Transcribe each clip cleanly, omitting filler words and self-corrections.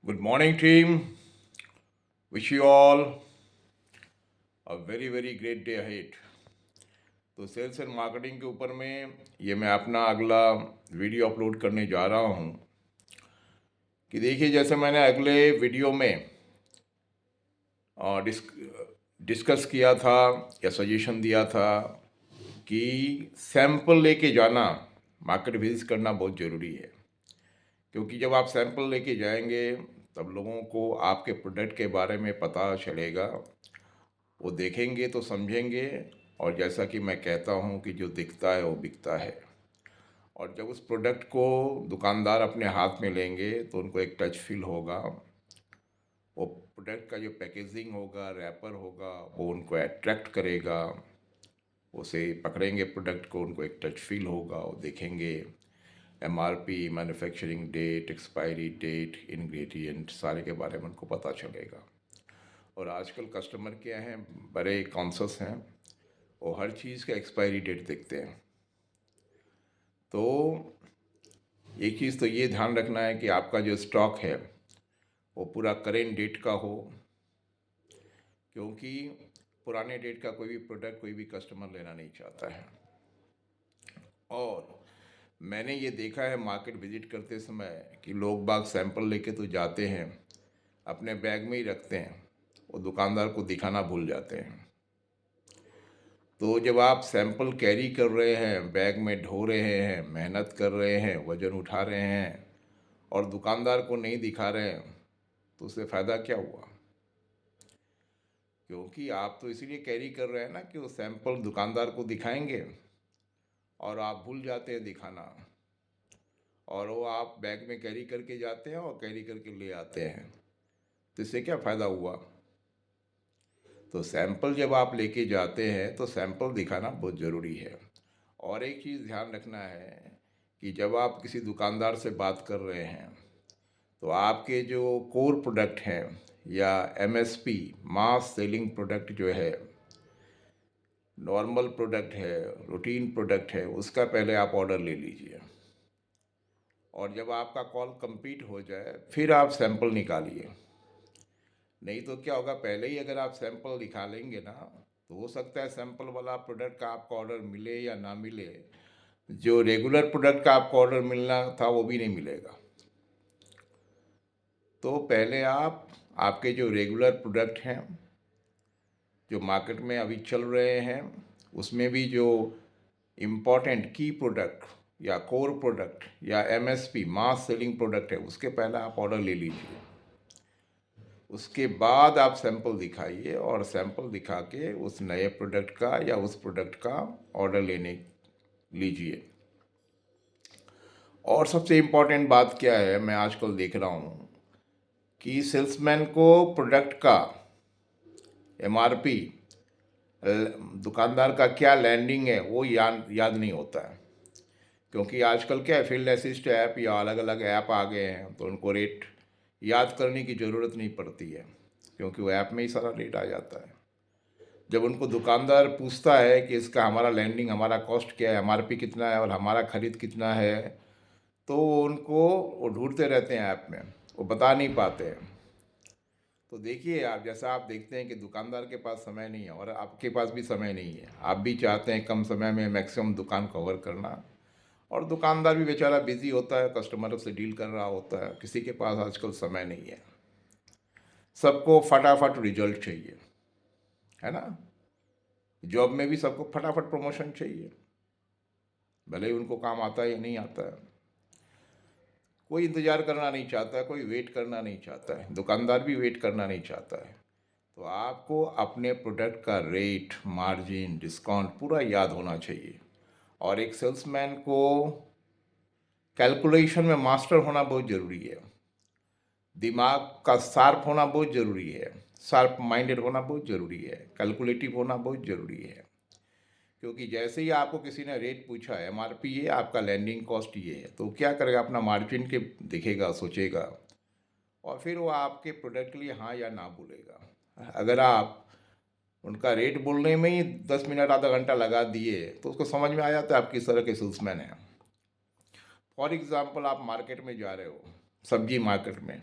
Good morning, team. Wish you all a very great day ahead. तो sales and marketing के ऊपर में ये मैं अपना अगला वीडियो अपलोड करने जा रहा हूँ कि देखिए, जैसे मैंने अगले वीडियो में डिस्कस किया था या सजेशन दिया था कि सैंपल लेके जाना, मार्केट विजिट करना बहुत ज़रूरी है। क्योंकि जब आप सैंपल लेके जाएंगे तब लोगों को आपके प्रोडक्ट के बारे में पता चलेगा। वो देखेंगे तो समझेंगे, और जैसा कि मैं कहता हूँ कि जो दिखता है वो बिकता है। और जब उस प्रोडक्ट को दुकानदार अपने हाथ में लेंगे तो उनको एक टच फील होगा। वो प्रोडक्ट का जो पैकेजिंग होगा, रैपर होगा, वो उनको अट्रैक्ट करेगा। उसे पकड़ेंगे प्रोडक्ट को, उनको एक टच फील होगा, वो देखेंगे MRP, manufacturing date, expiry date, ingredient, सारे के बारे में उनको पता चलेगा। और आजकल कस्टमर क्या हैं, बड़े कॉन्शियस हैं, वो हर चीज़ का एक्सपायरी डेट देखते हैं। तो एक चीज़ तो ये ध्यान रखना है कि आपका जो स्टॉक है वो पूरा करेंट डेट का हो। क्योंकि पुराने डेट का कोई भी प्रोडक्ट कोई भी कस्टमर लेना नहीं चाहता है। और मैंने ये देखा है मार्केट विजिट करते समय कि लोग बाग सैंपल लेके तो जाते हैं, अपने बैग में ही रखते हैं, वो दुकानदार को दिखाना भूल जाते हैं। तो जब आप सैंपल कैरी कर रहे हैं, बैग में ढो रहे हैं, मेहनत कर रहे हैं, वज़न उठा रहे हैं, और दुकानदार को नहीं दिखा रहे हैं, तो उससे फ़ायदा क्या हुआ? क्योंकि आप तो इसीलिए कैरी कर रहे हैं ना कि वो सैंपल दुकानदार को दिखाएंगे, और आप भूल जाते हैं दिखाना, और वो आप बैग में कैरी करके जाते हैं और कैरी करके ले आते हैं। तो इससे क्या फ़ायदा हुआ? तो सैंपल जब आप लेके जाते हैं तो सैंपल दिखाना बहुत ज़रूरी है। और एक चीज़ ध्यान रखना है कि जब आप किसी दुकानदार से बात कर रहे हैं तो आपके जो कोर प्रोडक्ट हैं या एमएसपी, मास सेलिंग प्रोडक्ट जो है, नॉर्मल प्रोडक्ट है, रूटीन प्रोडक्ट है, उसका पहले आप ऑर्डर ले लीजिए। और जब आपका कॉल कंप्लीट हो जाए फिर आप सैंपल निकालिए। नहीं तो क्या होगा, पहले ही अगर आप सैंपल दिखा लेंगे ना, तो हो सकता है सैंपल वाला प्रोडक्ट का आपको ऑर्डर मिले या ना मिले, जो रेगुलर प्रोडक्ट का आपको ऑर्डर मिलना था वो भी नहीं मिलेगा। तो पहले आप आपके जो रेगुलर प्रोडक्ट हैं, जो मार्केट में अभी चल रहे हैं, उसमें भी जो इम्पोर्टेंट की प्रोडक्ट या कोर प्रोडक्ट या एमएसपी, मास सेलिंग प्रोडक्ट है, उसके पहले आप ऑर्डर ले लीजिए। उसके बाद आप सैंपल दिखाइए, और सैंपल दिखा के उस नए प्रोडक्ट का या उस प्रोडक्ट का ऑर्डर लेने लीजिए। और सबसे इम्पोर्टेंट बात क्या है, मैं आजकल देख रहा हूँ कि सेल्समैन को प्रोडक्ट का एमआरपी, दुकानदार का क्या लैंडिंग है, वो याद याद नहीं होता है। क्योंकि आजकल क्या है, फील्ड असिस्ट ऐप या अलग अलग ऐप आ गए हैं, तो उनको रेट याद करने की ज़रूरत नहीं पड़ती है, क्योंकि वो ऐप में ही सारा रेट आ जाता है। जब उनको दुकानदार पूछता है कि इसका हमारा लैंडिंग, हमारा कॉस्ट क्या है, एमआरपी कितना है और हमारा खरीद कितना है, तो उनको वो ढूंढते रहते हैं ऐप में, वो बता नहीं पाते हैं। तो देखिए, आप जैसा आप देखते हैं कि दुकानदार के पास समय नहीं है और आपके पास भी समय नहीं है, आप भी चाहते हैं कम समय में मैक्सिमम दुकान कवर करना, और दुकानदार भी बेचारा बिजी होता है, कस्टमर से डील कर रहा होता है, किसी के पास आजकल समय नहीं है। सबको फटाफट रिजल्ट चाहिए, है ना। जॉब में भी सबको फटाफट प्रमोशन चाहिए, भले ही उनको काम आता है या नहीं आता है। कोई इंतज़ार करना नहीं चाहता है, कोई वेट करना नहीं चाहता है, दुकानदार भी वेट करना नहीं चाहता है। तो आपको अपने प्रोडक्ट का रेट, मार्जिन, डिस्काउंट पूरा याद होना चाहिए। और एक सेल्समैन को कैलकुलेशन में मास्टर होना बहुत ज़रूरी है। दिमाग का शार्प होना बहुत ज़रूरी है, शार्प माइंडेड होना बहुत ज़रूरी है, कैलकुलेटिव होना बहुत ज़रूरी है। क्योंकि जैसे ही आपको किसी ने रेट पूछा, एमआरपी ये, आपका लैंडिंग कॉस्ट ये है, तो क्या करेगा, अपना मार्जिन के देखेगा, सोचेगा, और फिर वो आपके प्रोडक्ट के लिए हाँ या ना बोलेगा। अगर आप उनका रेट बोलने में ही 10 मिनट, आधा घंटा लगा दिए, तो उसको समझ में आ जाता है आप किस तरह के सेल्समैन हैं। फॉर एग्ज़ाम्पल, आप मार्केट में जा रहे हो, सब्जी मार्केट में,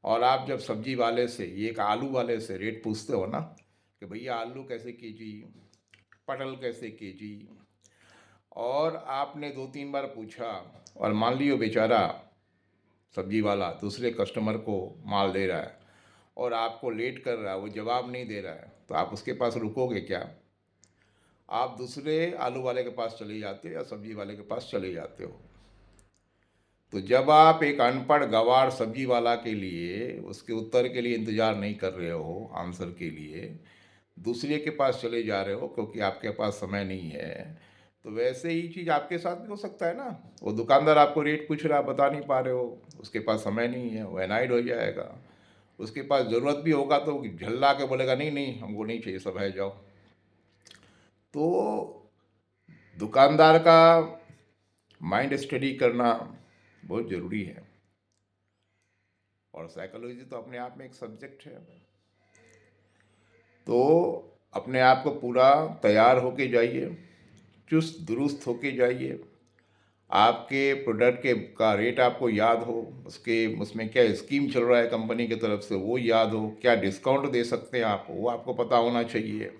और आप जब सब्जी वाले से, ये एक आलू वाले से रेट पूछते हो ना कि भैया आलू कैसे केजी, पटल कैसे केजी, और आपने 2-3 बार पूछा और मान लियो बेचारा सब्जी वाला दूसरे कस्टमर को माल दे रहा है और आपको लेट कर रहा है, वो जवाब नहीं दे रहा है, तो आप उसके पास रुकोगे क्या? आप दूसरे आलू वाले के पास चले जाते हो या सब्जी वाले के पास चले जाते हो। तो जब आप एक अनपढ़ गंवार सब्जी वाला के लिए उसके उत्तर के लिए इंतज़ार नहीं कर रहे हो, आंसर के लिए दूसरे के पास चले जा रहे हो क्योंकि आपके पास समय नहीं है, तो वैसे ही चीज़ आपके साथ भी हो सकता है ना। वो दुकानदार आपको रेट पूछ रहा है, बता नहीं पा रहे हो, उसके पास समय नहीं है, वो एनाइड हो जाएगा। उसके पास ज़रूरत भी होगा तो झल्ला के बोलेगा नहीं नहीं हमको नहीं चाहिए, सब है जाओ। तो दुकानदार का माइंड स्टडी करना बहुत ज़रूरी है, और साइकोलॉजी तो अपने आप में एक सब्जेक्ट है। तो अपने आप को पूरा तैयार होके जाइए, चुस्त दुरुस्त होके जाइए। आपके प्रोडक्ट के का रेट आपको याद हो, उसके उसमें क्या स्कीम चल रहा है कंपनी की तरफ से वो याद हो, क्या डिस्काउंट दे सकते हैं आप वो आपको पता होना चाहिए।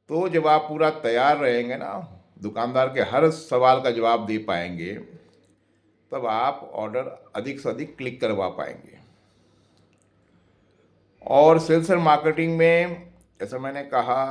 तो जब आप पूरा तैयार रहेंगे ना, दुकानदार के हर सवाल का जवाब दे पाएंगे, तब आप ऑर्डर अधिक से अधिक क्लिक करवा पाएंगे। और सेल्स एंड मार्केटिंग में जैसा मैंने कहा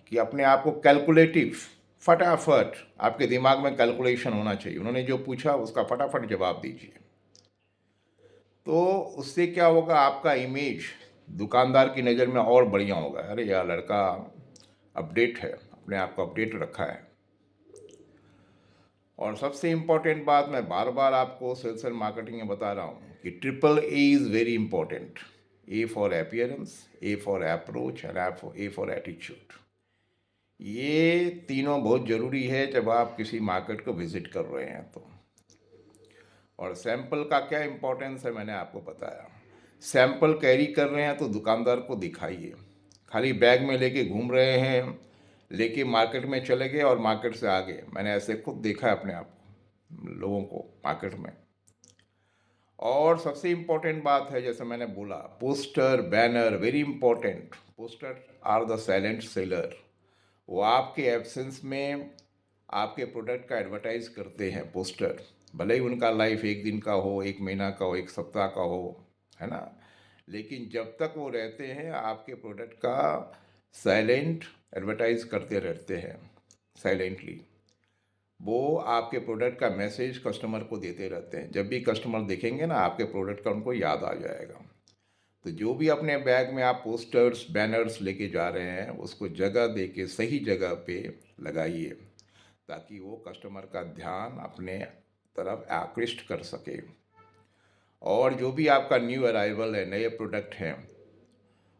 कि अपने आप को कैलकुलेटिव, फटाफट आपके दिमाग में कैलकुलेशन होना चाहिए, उन्होंने जो पूछा उसका फटाफट जवाब दीजिए। तो उससे क्या होगा, आपका इमेज दुकानदार की नज़र में और बढ़िया होगा, अरे यार लड़का अपडेट है, अपने आप को अपडेट रखा है। और सबसे इम्पोर्टेंट बात मैं बार बार आपको सेल्स एंड मार्केटिंग में बता रहा हूँ कि triple A is very important. A for appearance, A for approach and A for attitude. ये तीनों बहुत ज़रूरी है जब आप किसी मार्केट को विजिट कर रहे हैं तो। और सैंपल का क्या इम्पोर्टेंस है मैंने आपको बताया। सैंपल कैरी कर रहे हैं तो दुकानदार को दिखाइए। खाली बैग में लेके घूम रहे हैं, लेके मार्केट में चले गए और मार्केट से आ गए, मैंने ऐसे खुद देखा है अपने आप लोगों को मार्केट में। और सबसे इम्पोर्टेंट बात है, जैसे मैंने बोला, poster banner very important. Poster are the silent seller. वो आपके एब्सेंस में आपके प्रोडक्ट का एडवर्टाइज करते हैं पोस्टर, भले ही उनका लाइफ एक दिन का हो, एक महीना का हो, एक सप्ताह का हो, है ना। लेकिन जब तक वो रहते हैं आपके प्रोडक्ट का साइलेंट एडवर्टाइज करते रहते हैं, साइलेंटली। वो आपके प्रोडक्ट का मैसेज कस्टमर को देते रहते हैं, जब भी कस्टमर देखेंगे ना आपके प्रोडक्ट का उनको याद आ जाएगा। तो जो भी अपने बैग में आप पोस्टर्स बैनर्स लेके जा रहे हैं उसको जगह दे के सही जगह पे लगाइए, ताकि वो कस्टमर का ध्यान अपने तरफ आकृष्ट कर सके। और जो भी आपका न्यू अराइवल है, नए प्रोडक्ट हैं,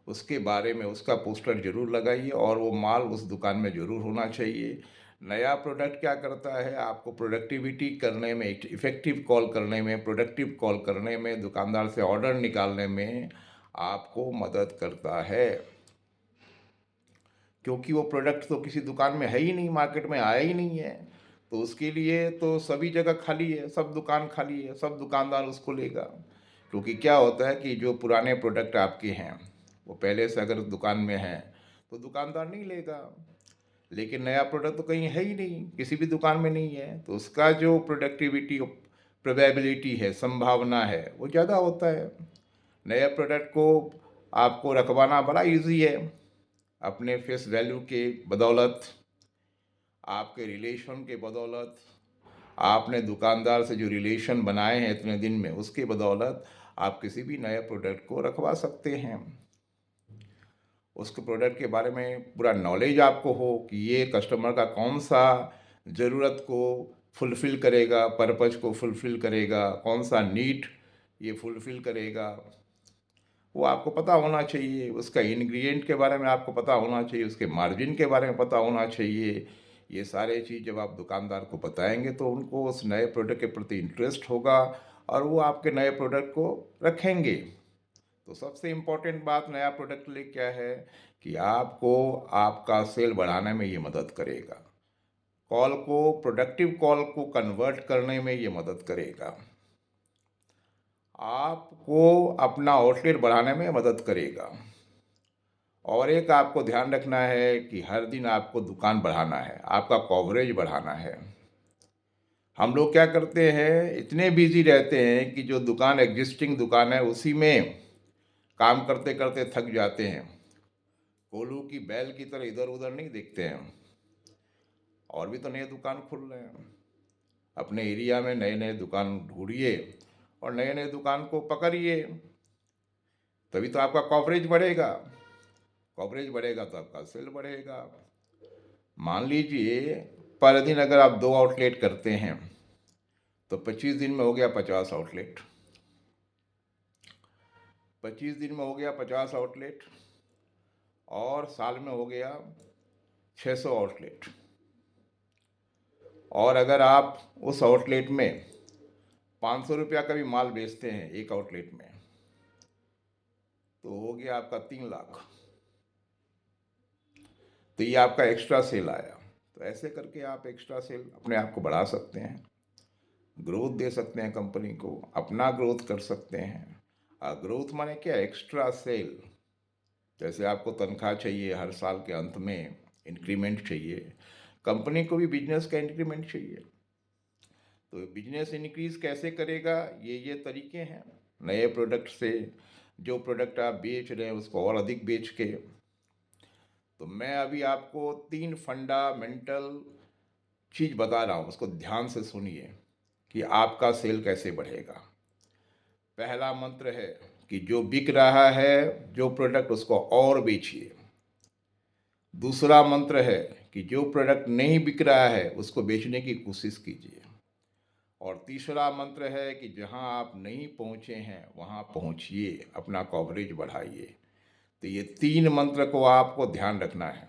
उसके बारे में उसका पोस्टर ज़रूर लगाइए और वो माल उस दुकान में ज़रूर होना चाहिए। नया प्रोडक्ट क्या करता है, आपको प्रोडक्टिविटी करने में, इफ़ेक्टिव कॉल करने में, प्रोडक्टिव कॉल करने में, दुकानदार से ऑर्डर निकालने में आपको मदद करता है। क्योंकि वो प्रोडक्ट तो किसी दुकान में है ही नहीं, मार्केट में आया ही नहीं है, तो उसके लिए तो सभी जगह खाली है, सब दुकान खाली है, सब दुकानदार उसको लेगा। क्योंकि क्या होता है कि जो पुराने प्रोडक्ट आपके हैं वो पहले से अगर दुकान में हैं तो दुकानदार नहीं लेगा। लेकिन नया प्रोडक्ट तो कहीं है ही नहीं, किसी भी दुकान में नहीं है, तो उसका जो प्रोडक्टिविटी प्रोबेबिलिटी है, संभावना है, वो ज़्यादा होता है। नए प्रोडक्ट को आपको रखवाना बड़ा इजी है, अपने फेस वैल्यू के बदौलत, आपके रिलेशन के बदौलत, आपने दुकानदार से जो रिलेशन बनाए हैं इतने दिन में उसके बदौलत आप किसी भी नए प्रोडक्ट को रखवा सकते हैं। उसके प्रोडक्ट के बारे में पूरा नॉलेज आपको हो कि ये कस्टमर का कौन सा ज़रूरत को फुलफ़िल करेगा, पर्पज़ को फुलफ़िल करेगा, कौन सा नीड ये फुलफ़िल करेगा, वो आपको पता होना चाहिए। उसका इंग्रेडिएंट के बारे में आपको पता होना चाहिए, उसके मार्जिन के बारे में पता होना चाहिए। ये सारे चीज़ जब आप दुकानदार को बताएंगे तो उनको उस नए प्रोडक्ट के प्रति इंटरेस्ट होगा और वो आपके नए प्रोडक्ट को रखेंगे। तो सबसे इम्पोर्टेंट बात नया प्रोडक्ट ले क्या है कि आपको आपका सेल बढ़ाने में ये मदद करेगा, कॉल को, प्रोडक्टिव कॉल को कन्वर्ट करने में ये मदद करेगा। आपको अपना आउटलेट बढ़ाने में मदद करेगा। और एक आपको ध्यान रखना है कि हर दिन आपको दुकान बढ़ाना है, आपका कवरेज बढ़ाना है। हम लोग क्या करते हैं, इतने बिजी रहते हैं कि जो दुकान एग्जिस्टिंग दुकान है उसी में काम करते करते थक जाते हैं। कोल्हू की बैल की तरह इधर उधर नहीं देखते हैं। और भी तो नए दुकान खुल रहे हैं। अपने एरिया में नए नए दुकान ढूंढिए और नए नए दुकान को पकड़िए, तभी तो आपका कवरेज बढ़ेगा। कवरेज बढ़ेगा तो आपका सेल बढ़ेगा। मान लीजिए पर दिन अगर आप 2 आउटलेट करते हैं तो 25 दिन में हो गया 50 आउटलेट। 25 दिन में हो गया 50 आउटलेट और साल में हो गया 600 आउटलेट। और अगर आप उस आउटलेट में 500 रुपया का भी माल बेचते हैं एक आउटलेट में, तो हो गया आपका 3 लाख। तो ये आपका एक्स्ट्रा सेल आया। तो ऐसे करके आप एक्स्ट्रा सेल अपने आप को बढ़ा सकते हैं, ग्रोथ दे सकते हैं, कंपनी को अपना ग्रोथ कर सकते हैं। ग्रोथ माने क्या, एक्स्ट्रा सेल। जैसे आपको तनख्वाह चाहिए, हर साल के अंत में इंक्रीमेंट चाहिए, कंपनी को भी बिजनेस का इंक्रीमेंट चाहिए। तो बिजनेस इंक्रीज कैसे करेगा, ये तरीके हैं। नए प्रोडक्ट से, जो प्रोडक्ट आप बेच रहे हैं उसको और अधिक बेच के। तो मैं अभी आपको 3 फंडामेंटल चीज़ बता रहा हूँ, उसको ध्यान से सुनिए कि आपका सेल कैसे बढ़ेगा। पहला मंत्र है कि जो बिक रहा है जो प्रोडक्ट, उसको और बेचिए। दूसरा मंत्र है कि जो प्रोडक्ट नहीं बिक रहा है उसको बेचने की कोशिश कीजिए। और तीसरा मंत्र है कि जहां आप नहीं पहुंचे हैं वहां पहुंचिए, अपना कवरेज बढ़ाइए। तो ये 3 मंत्र को आपको ध्यान रखना है।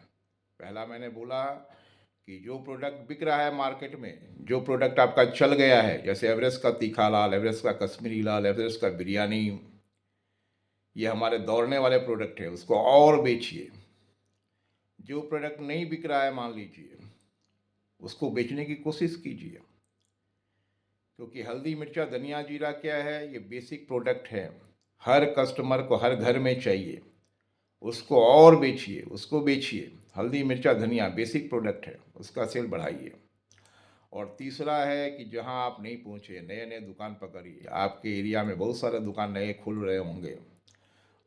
पहला मैंने बोला कि जो प्रोडक्ट बिक रहा है मार्केट में, जो प्रोडक्ट आपका चल गया है, जैसे एवरेस्ट का तीखा लाल, एवरेस्ट का कश्मीरी लाल, एवरेस्ट का बिरयानी, ये हमारे दौड़ने वाले प्रोडक्ट है, उसको और बेचिए। जो प्रोडक्ट नहीं बिक रहा है मान लीजिए, उसको बेचने की कोशिश कीजिए। क्योंकि हल्दी मिर्चा धनिया जीरा क्या है, ये बेसिक प्रोडक्ट है, हर कस्टमर को हर घर में चाहिए। उसको और बेचिए, उसको बेचिए। हल्दी मिर्चा धनिया बेसिक प्रोडक्ट है, उसका सेल बढ़ाइए। और तीसरा है कि जहां आप नहीं पहुंचे, नए नए दुकान पकड़िए। आपके एरिया में बहुत सारे दुकान नए खुल रहे होंगे,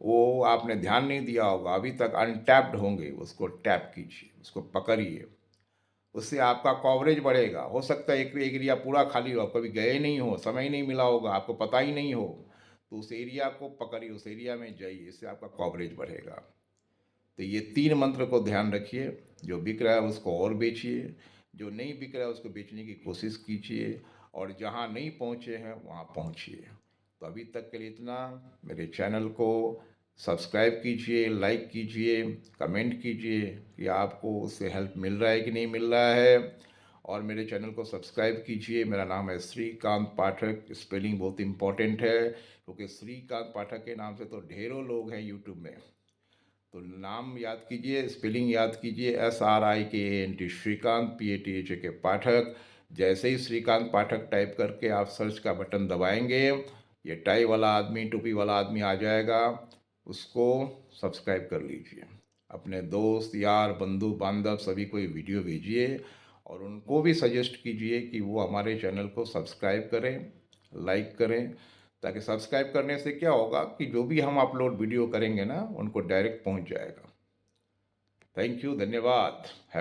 वो आपने ध्यान नहीं दिया होगा, अभी तक अनटैप्ड होंगे, उसको टैप कीजिए, उसको पकड़िए। उससे आपका कवरेज बढ़ेगा। हो सकता है एक एरिया पूरा खाली हो, आप कभी गए नहीं हो, समय ही नहीं मिला होगा, आपको पता ही नहीं हो, तो उस एरिया को पकड़िए, उस एरिया में जाइए, इससे आपका कवरेज बढ़ेगा। तो ये 3 मंत्र को ध्यान रखिए। जो बिक रहा है उसको और बेचिए, जो नहीं बिक रहा है उसको बेचने की कोशिश कीजिए, और जहाँ नहीं पहुँचे हैं वहाँ पहुँचिए। तो अभी तक के लिए इतना। मेरे चैनल को सब्सक्राइब कीजिए, लाइक कीजिए, कमेंट कीजिए कि आपको उससे हेल्प मिल रहा है कि नहीं मिल रहा है। और मेरे चैनल को सब्सक्राइब कीजिए। मेरा नाम है श्रीकांत पाठक। स्पेलिंग बहुत इम्पोर्टेंट है, क्योंकि श्रीकांत पाठक के नाम से तो ढेरों लोग हैं यूट्यूब में। तो नाम याद कीजिए, स्पेलिंग याद कीजिए, SRIKANT, श्रीकांत, PATHK पाठक। जैसे ही श्रीकांत पाठक टाइप करके आप सर्च का बटन दबाएंगे, ये टाई वाला आदमी, टोपी वाला आदमी आ जाएगा, उसको सब्सक्राइब कर लीजिए। अपने दोस्त यार बंधु बांधव सभी को ये वीडियो भेजिए, और उनको भी सजेस्ट कीजिए कि वो हमारे चैनल को सब्सक्राइब करें, लाइक करें। ताकि सब्सक्राइब करने से क्या होगा कि जो भी हम अपलोड वीडियो करेंगे ना, उनको डायरेक्ट पहुंच जाएगा। थैंक यू, धन्यवाद।